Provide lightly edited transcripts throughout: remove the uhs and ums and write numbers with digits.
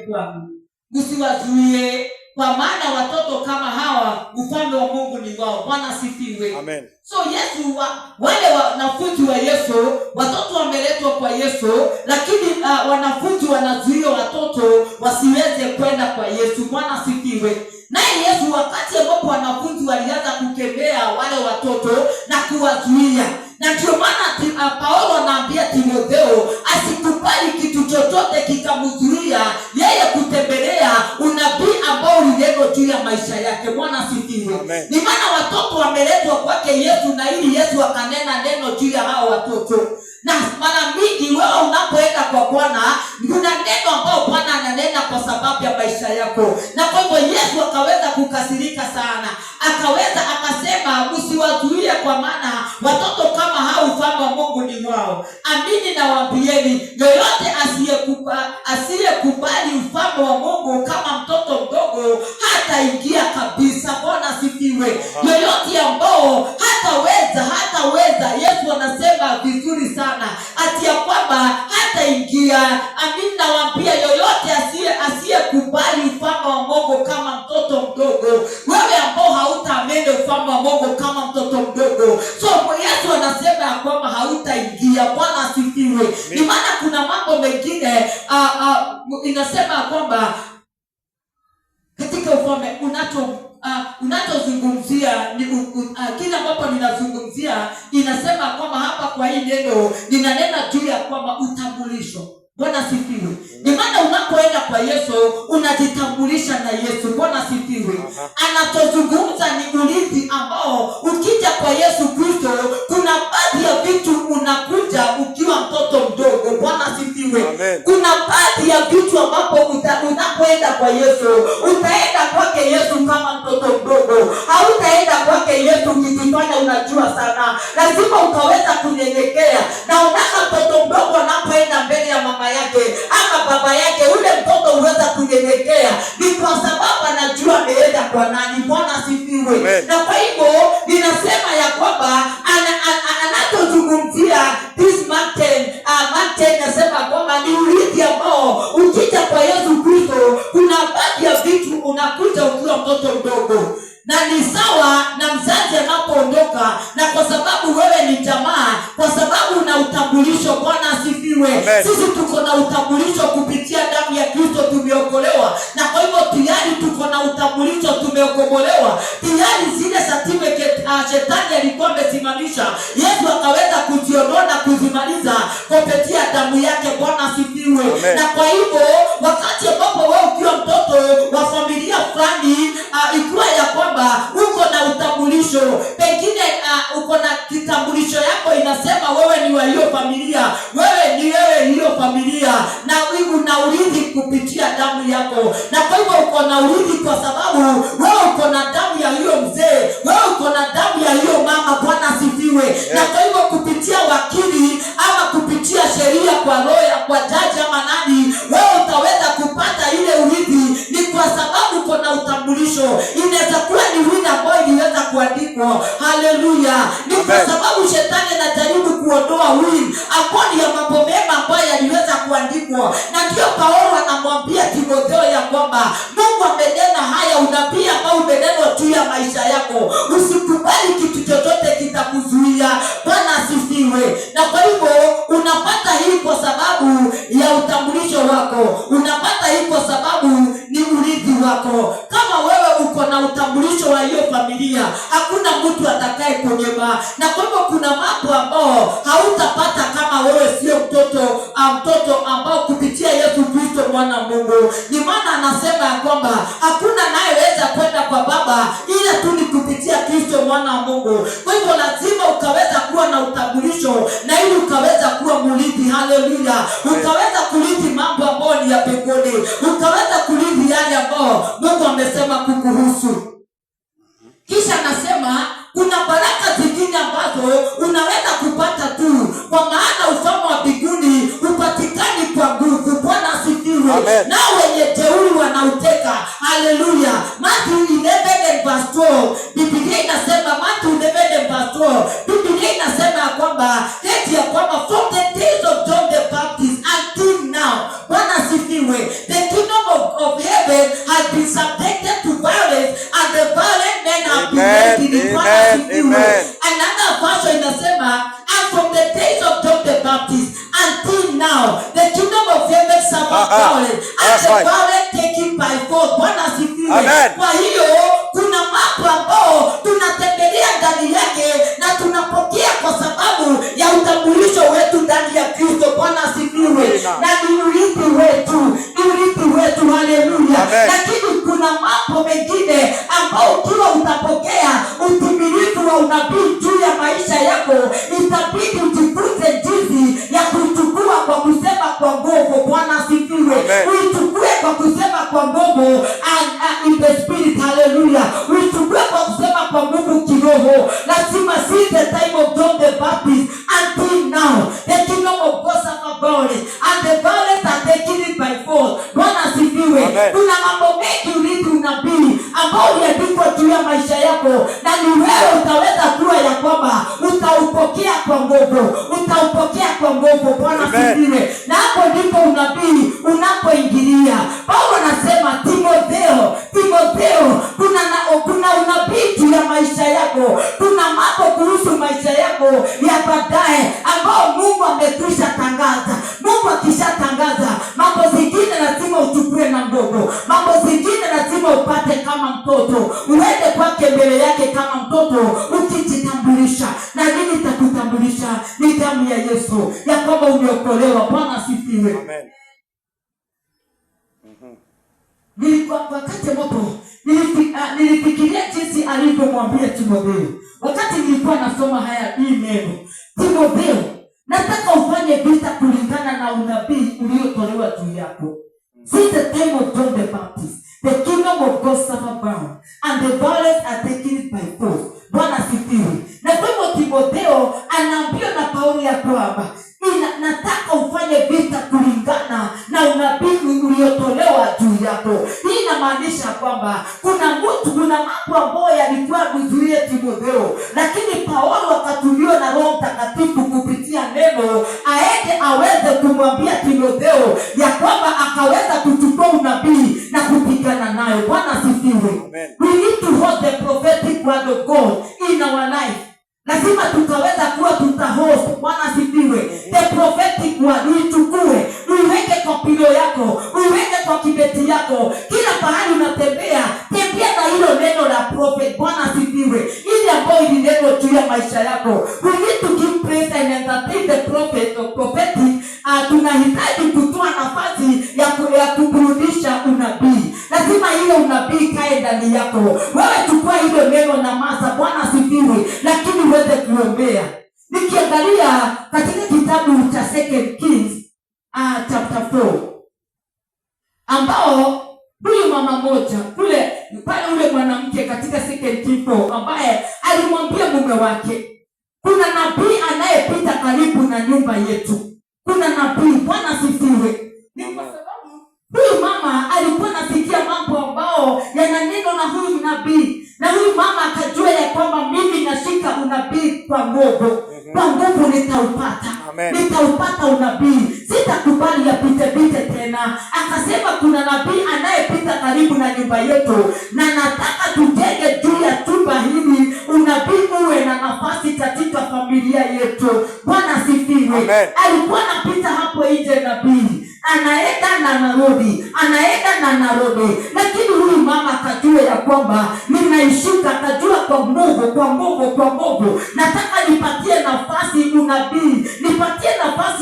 kwangu. Msiwazuie, kwa maana watoto kama hawa ufalme wa Mungu ni wao. Bwana asifiwe. Amen. So Yesu wale wanafunzi wa Yesu, watoto wameletwa kwa Yesu, lakini wanafunzi wanazuia watoto wasiweze kwenda kwa Yesu. Bwana asifiwe. Naye Yesu wakati ambapo wanafunzi walianza kukemea wale watoto na kuwazuia, na ndio maana Paulo anaambia Timotheo asikubali kitu chochote kikamzuia yeye kutembelea unabii ambao uliletwa juu ya maisha yake. Bwana asifiwe. Ni maana watoto wameletwa kwake Yesu, na ili Yesu akanena neno juu ya hao watoto. Na mara mingi wewe unapoenda kwa Bwana, kuna neno ambao Bwana ananena kwa sababu ya maisha yako. Na kwa hivyo Yesu akaweza kukasirika sana, akasema msiwazuie, kwa maana watoto kama hao ufalme wa Mungu ni wao. Amini nawaambieni, yoyote asiyekubali ufalme wa Mungu kama mtoto mdogo hataingia kabisa. Bwana asifiwe. Yoyote ambao hataweza, Yesu anasema vizuri sana ati ya kwamba hataingia. Amini nawaambia, yoyote asiyekubali ufalme wa Mungu kama mtoto mdogo, wewe ambao hautaamini ufalme wa Mungu kama mtoto mdogo, so Yesu anasema ya kwamba hautaingia. Bwana asifiwe. Ni maana kuna mambo mengine inasema kwamba katika ufalme unachozungumzia kila ambapo ninazungumzia inasema kwamba hapa kwa hii neno ninanena juu ya kwamba utambulisho. Bwana asifiwe. Ni maana unapoenda kwa Yesu unajitambulisha na Yesu. Bwana asifiwe. Anachozungumza ni urithi ambao ukija kwa Yesu Kristo, kuna baadhi ya vitu unakuja ukiwa mtoto mdogo. Bwana asifiwe. Kuna baadhi ya vitu ambapo unapoenda kwa Yesu, utaenda kwake Yesu kama mtoto mdogo. Hautaenda kwake Yesu ukijifanya unajua sana. Lazima ukaweza kunyenyekea. Na unaka mtoto mdogo anapoenda mbele ya mama yake ama baba yake, ule mtoto uweza kunyenyekea, ni kwa sababu anajua ameenda kwa nani. Bwana asifiwe. Na kwa hivyo ninasema ya kwamba anatozungumzia this mountain nasema kwamba ni urithi ambao ukija kwa Yesu Kristo, kuna baadhi ya vitu unakuja ukiwa mtoto mdogo, na ni sawa na mzazi anapoondoka, na kwa sababu wewe ni jamaa, kwa sababu una utambulisho. Bwana asifiwe. Sisi tuko na utambulisho kupitia damu ya Kristo, tumeokolewa, na kwa hivyo tayari tuko na utambulisho, tumeokolewa tayari. Zile certificate shetani alikuwa amesimamisha, Yesu akaweza kuziondoa na kuzimaliza kupitia damu yake. Bwana asifiwe. Na kwa hivyo wakati ambapo wewe ukiwa mtoto wa familia fulani, ikiwa ya kwamba uko na utambulisho, pengine uko na kitambulisho yako inasema wewe ni wa hiyo familia, wewe ni hiyo familia, na una urithi kupitia damu yako. Na kwa hivyo uko na urithi kwa sababu wewe uko na damu ya hiyo mzee, wewe uko na damu ya hiyo mama. Bwana asifiwe. Na kwa hivyo kupitia wakili ama kupitia sheria kwa roho kwa jaji ama nani, wewe utaweza kupata ile urithi, ni kwa sababu uko na utambulisho. Inaweza kuwa ni wina ambayo iliweza kuandikwa. Haleluya. Ni kwa sababu shetani anajaribu kuondoa win akoni ya mambo mema ambayo yaliweza kuandikwa. Na ndio Paulo anamwambia Timotheo ya kwamba Mungu amenena haya unabii ambao umenenwa juu ya maisha yako. Usikubali kitu chochote kitakuzuia. Bwana asifiwe. Na kwa hivyo unapata hii kwa sababu ya utambulisho wako. Unapata hii kwa sababu ni urithi wako. Kama wewe uko na utambulisho wa hiyo familia, hakuna mtu atakaye kunyima. Na kwa hivyo kuna mambo ambao hautapata kama wewe sio mtoto ambao kupitia Yesu Kristo mwana Mungu. Ni maana anasema ya kwamba hakuna anayeweza kwenda kwa Baba ila tu ni kupitia Kristo mwana Mungu. Kwa hivyo lazima ukaweza kuwa na utambulisho, na ili ukaweza kuwa mrithi. Haleluya. Ukaweza kurithi mambo ambayo ni ya mbinguni, ukaweza kurithi yale ambao Mungu amesema kukuhusu. Kisha anasema kuna baraka zingine ambazo unaweza kupata tu, kwa maana ufalme wa mbinguni upatikani kwa nguvu. Bwana asifiwe. Na wenye jeuri wanauteka. Haleluya. Matthew 11:12 Biblia inasema, Matthew 11:12 Biblia inasema ya kwamba eti ya kwamba from the days of John the Baptist until now, Bwana asifiwe, the kingdom of subjected to violence and the violent men have been Amen. Amen. Another verse inasema, and from the days of John the Baptist until now the kingdom of heaven suffered violence and the violent taken by force. Bwana asifiwe. Kwa hiyo kuna mambo ambao tunatembelea ndani yake na tunapokea kwa sababu ya utambulisho wetu ndani ya Kristo. Bwana asifiwe. Na ni urithi wetu. Haleluya. Lakini kuna mambo mengine ambao ukiwa utapokea utimilifu wa unabii juu ya maisha yako, itabidi ujifunze jinsi ya kuchukua kwa kusema kwa nguvu. Bwana asifiwe. Uitukue kwa kusema kwa nguvu in the spirit. Haleluya. Uitukue kwa kusema kwa nguvu kiroho. Lazima see the time of John the Baptist until now the kingdom of God suffer violence and the violent are taken it by force. Bwana asifiwe. Kuna mambo mengi urithi unabii ambao uliandikwa juu ya maisha yako, na ni wewe utaweza kuwa ya kwamba utaupokea kwa nguvu. Bwana asifiwe. Na hapo ndipo unabii unapoingilia. Paulo anasema Timotheo, kuna unabii juu ya maisha yako. Kuna mambo kuhusu maisha yako ya baadaye ambao Mungu amekwisha tangaza. Mungu akishatangaza, mambo zingine lazima uchukue na ndogo. Mambo zingine lazima upate kama mtoto. Uende kwake mbele yake kama mtoto ukijitambulisha. Na nini itakutambulisha? Ni damu ya Yesu, ya kwamba umeokolewa. Bwana asifiwe. Amen. Wakati moto nilifikiria jinsi alivyomwambia Timotheo. Wakati nilikuwa nasoma hii neno, Timotheo, nataka ufanye vita kulingana na unabii uliotolewa juu yako. Since the time of John the Baptist, the kingdom of God suffer violence and the violent are taken it by force. Bwana asifiwe. Na kwa hivyo Timotheo anaambiwa na Paulo ya kwamba nataka ufanye vita kulingana na unabii uliotolewa juu yako. Hii inamaanisha kwamba kuna mambo ambayo yalikuwa kuzuia Timotheo, lakini Paulo akatumiwa na Roho Mtakatifu kupitia neno aende aweze kumwambia Timotheo ya kwamba akaweza kuchukua unabii na kupigana nayo. Bwana asifiwe. We need to hold the prophetic word of God in our life. Lazima tukaweza kuwa tutahost. Bwana asifiwe. The prophetic word uichukue, uiweke kwa pilo yako, uiweke kwa kibeti yako. Kila pahali unatembea, tembea na hilo neno la prophet. Bwana asifiwe. Ili ambayo ni neno juu ya maisha yako. We need to give praise and entertain the prophet or prophetic. Tunahitaji kutoa nafasi ya kuburudisha unabii. Lazima hiyo unabii kae ndani yako. Wewe chukua hilo neno na masa. Bwana asifiwe. Lakini uweze kuombea. Nikiangalia katika kitabu cha 2 Kings chapter 4, ambao huyu mama moja kule pale, ule mwanamke katika 2 Kings 4 ambaye alimwambia mume wake, kuna nabii anayepita karibu na nyumba yetu. Kuna nabii. Bwana asifiwe. Ni kwa sababu huyu mama alikuwa anasikia mambo ambao yananenwa na huyu nabii, na huyu mama akajua ya kwamba mimi nashika unabii kwa nguvu. Kwa nguvu nitaupata unabii. Sitakubali yapite tena. Akasema kuna nabii anayepita karibu na nyumba yetu, na nataka tujenge juu ya chumba hili unabii uwe na nafasi katika familia yetu. Bwana asifiwe. Alikuwa anapita hapo nje nabii, anaenda na anarudi, lakini huyu mama akajua ya kwamba ninaishika. Akajua kwa nguvu. Nataka nipatie nafasi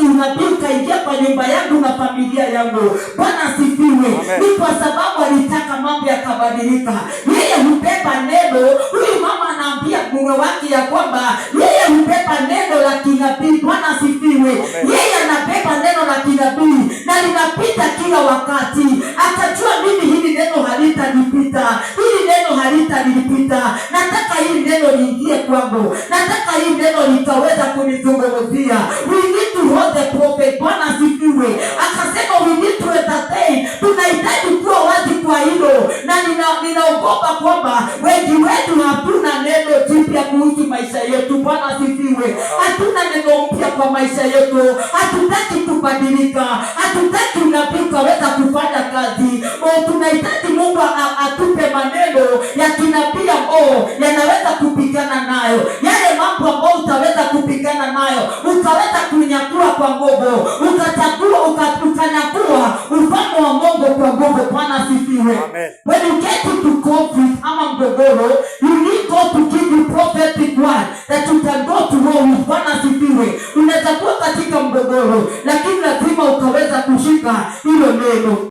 unabii, kaingia kwa nyumba yangu na familia yangu. Bwana asifiwe. Ni kwa sababu alitaka mambo yakabadilika. Yeye hubeba neno. Huyu mama anaambia mume wake ya kwamba yeye hubeba neno la kinabii. Bwana asifiwe. Yeye anabeba neno la kinabii na linapita kila wakati. Akajua mimi hili neno halitanipita. Nataka hili neno liingie kwangu. Nataka hili neno litaweza kunizungumzia. We need to hold the prophet. Bwana asifiwe. Akasema we need to entertain. Tunahitaji kuwa wazi kwa hilo, na ninaogopa kwamba wengi wetu hatuna neno jipya kuhusu maisha yetu. Bwana asifiwe. Hatuna neno mpya kwa maisha yetu. Hatutaki kubadilika. Hatutaki unabii kaweza kufanya kazi. Tunahitaji Mungu atupe maneno ya kinabii ambao yanaweza kupigana nayo. Yale mambo ambayo utaweza kupigana nayo, utaweza kunyakua kwa nguvu, ukanyakua ufalme wa Mungu kwa nguvu. Bwana asifiwe. When you get into conflict ama mgogoro, you need God to give you prophetic word that you can